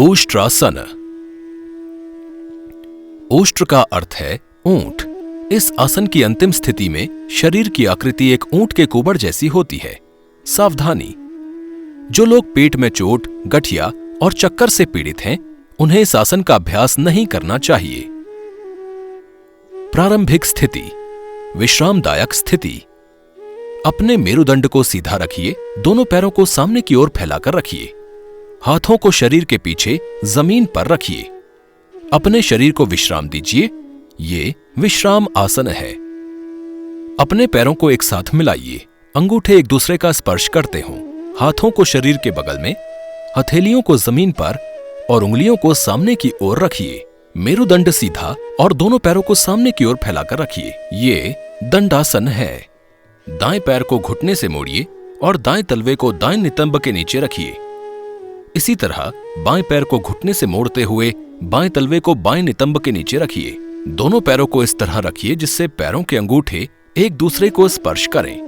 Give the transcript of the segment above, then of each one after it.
ओष्ट्रासन। ओष्ट्र का अर्थ है ऊंट। इस आसन की अंतिम स्थिति में शरीर की आकृति एक ऊंट के कुबड़ जैसी होती है। सावधानी, जो लोग पेट में चोट, गठिया और चक्कर से पीड़ित हैं, उन्हें इस आसन का अभ्यास नहीं करना चाहिए। प्रारंभिक स्थिति, विश्रामदायक स्थिति। अपने मेरुदंड को सीधा रखिए, दोनों पैरों को सामने की ओर फैलाकर रखिए। हाथों को शरीर के पीछे जमीन पर रखिए। अपने शरीर को विश्राम दीजिए। ये विश्राम आसन है। अपने पैरों को एक साथ मिलाइए, अंगूठे एक दूसरे का स्पर्श करते हों। हाथों को शरीर के बगल में, हथेलियों को जमीन पर और उंगलियों को सामने की ओर रखिए। मेरुदंड सीधा और दोनों पैरों को सामने की ओर फैलाकर रखिए। ये दंडासन है। दाएं पैर को घुटने से मोड़िए और दाएं तलवे को दाएं नितंब के नीचे रखिए। इसी तरह बाएं पैर को घुटने से मोड़ते हुए बाएं तलवे को बाएं नितंब के नीचे रखिए। दोनों पैरों को इस तरह रखिए जिससे पैरों के अंगूठे एक दूसरे को स्पर्श करें।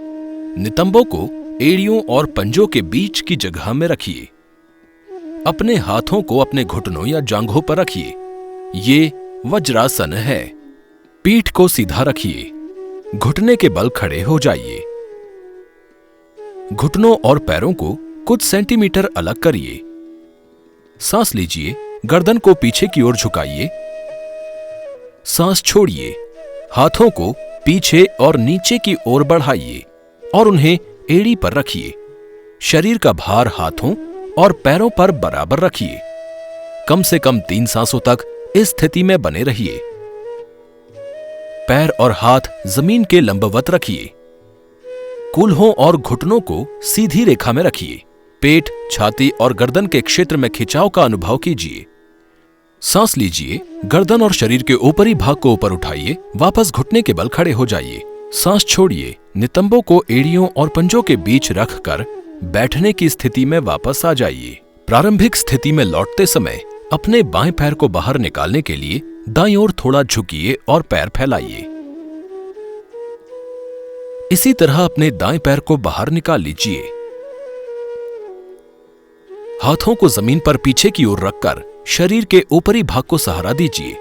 नितंबों को एड़ियों और पंजों के बीच की जगह में रखिए। अपने हाथों को अपने घुटनों या जांघों पर रखिए। ये वज्रासन है। पीठ को सीधा रखिए। घुटने के बल खड़े हो जाइए। घुटनों और पैरों को कुछ सेंटीमीटर अलग करिए। सांस लीजिए, गर्दन को पीछे की ओर झुकाइए। सांस छोड़िए, हाथों को पीछे और नीचे की ओर बढ़ाइए और उन्हें एड़ी पर रखिए। शरीर का भार हाथों और पैरों पर बराबर रखिए। कम से कम 3 सांसों तक इस स्थिति में बने रहिए। पैर और हाथ जमीन के लंबवत रखिए। कूल्हों और घुटनों को सीधी रेखा में रखिए। पेट, छाती और गर्दन के क्षेत्र में खिंचाव का अनुभव कीजिए। सांस लीजिए, गर्दन और शरीर के ऊपरी भाग को ऊपर उठाइए। वापस घुटने के बल खड़े हो जाइए। सांस छोड़िए, नितंबों को एड़ियों और पंजों के बीच रखकर बैठने की स्थिति में वापस आ जाइए। प्रारंभिक स्थिति में लौटते समय अपने बाएं पैर को बाहर निकालने के लिए दाईं ओर थोड़ा झुकिए और पैर फैलाइए। इसी तरह अपने दाएं पैर को बाहर निकाल लीजिए। हाथों को जमीन पर पीछे की ओर रखकर शरीर के ऊपरी भाग को सहारा दीजिए।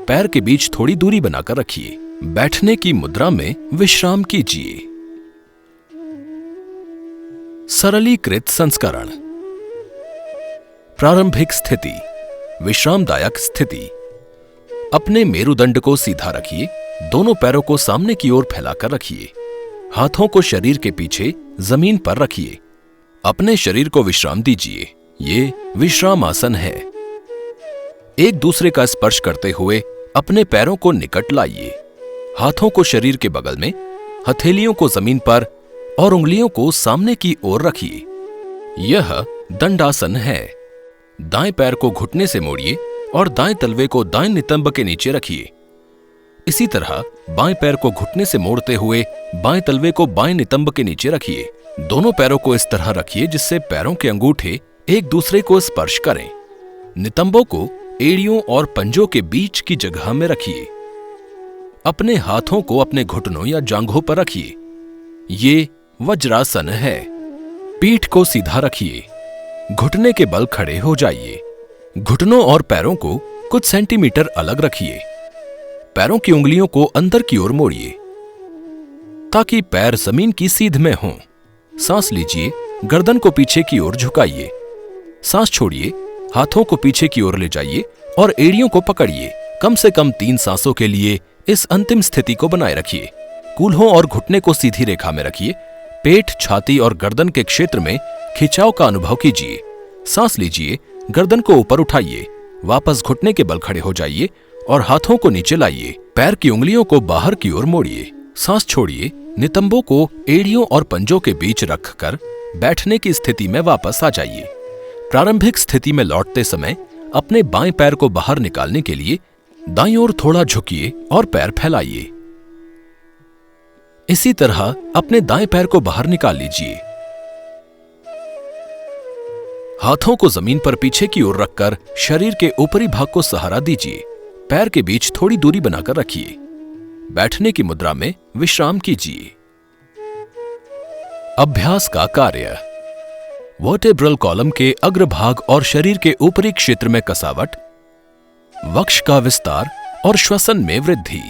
पैर के बीच थोड़ी दूरी बनाकर रखिए। बैठने की मुद्रा में विश्राम कीजिए। सरलीकृत संस्करण। प्रारंभिक स्थिति, विश्रामदायक स्थिति। अपने मेरुदंड को सीधा रखिए। दोनों पैरों को सामने की ओर फैलाकर रखिए। हाथों को शरीर के पीछे जमीन पर रखिए। अपने शरीर को विश्राम दीजिए। ये विश्राम आसन है। एक दूसरे का स्पर्श करते हुए अपने पैरों को निकट लाइए। हाथों को शरीर के बगल में, हथेलियों को जमीन पर और उंगलियों को सामने की ओर रखिए। यह दंडासन है। दाएं पैर को घुटने से मोड़िए और दाएं तलवे को दाएं नितंब के नीचे रखिए। इसी तरह बाएं पैर को घुटने से मोड़ते हुए बाएं तलवे को बाएं नितंब के नीचे रखिए। दोनों पैरों को इस तरह रखिए जिससे पैरों के अंगूठे एक दूसरे को स्पर्श करें। नितंबों को एड़ियों और पंजों के बीच की जगह में रखिए। अपने हाथों को अपने घुटनों या जांघों पर रखिए। ये वज्रासन है। पीठ को सीधा रखिए। घुटने के बल खड़े हो जाइए। घुटनों और पैरों को कुछ सेंटीमीटर अलग रखिए। पैरों की उंगलियों को अंदर की ओर मोड़िए ताकि पैर जमीन की सीध में हों। सांस लीजिए, गर्दन को पीछे की ओर झुकाइए। सांस छोड़िए, हाथों को पीछे की ओर ले जाइए और एड़ियों को पकड़िए। कम से कम 3 सांसों के लिए इस अंतिम स्थिति को बनाए रखिए। कूल्हों और घुटने को सीधी रेखा में रखिए। पेट, छाती और गर्दन के क्षेत्र में खिंचाव का अनुभव कीजिए। सांस लीजिए, गर्दन को ऊपर उठाइए। वापस घुटने के बल खड़े हो जाइए और हाथों को नीचे लाइए। पैर की उंगलियों को बाहर की ओर मोड़िए। सांस छोड़िए, नितंबों को एड़ियों और पंजों के बीच रखकर बैठने की स्थिति में वापस आ जाइए। प्रारंभिक स्थिति में लौटते समय अपने बाएं पैर को बाहर निकालने के लिए दाईं ओर थोड़ा झुकिए और पैर फैलाइए। इसी तरह अपने दाएं पैर को बाहर निकाल लीजिए। हाथों को जमीन पर पीछे की ओर रखकर शरीर के ऊपरी भाग को सहारा दीजिए। पैर के बीच थोड़ी दूरी बनाकर रखिए। बैठने की मुद्रा में विश्राम कीजिए। अभ्यास का कार्य। वर्टेब्रल कॉलम के अग्रभाग और शरीर के ऊपरी क्षेत्र में कसावट, वक्ष का विस्तार और श्वसन में वृद्धि।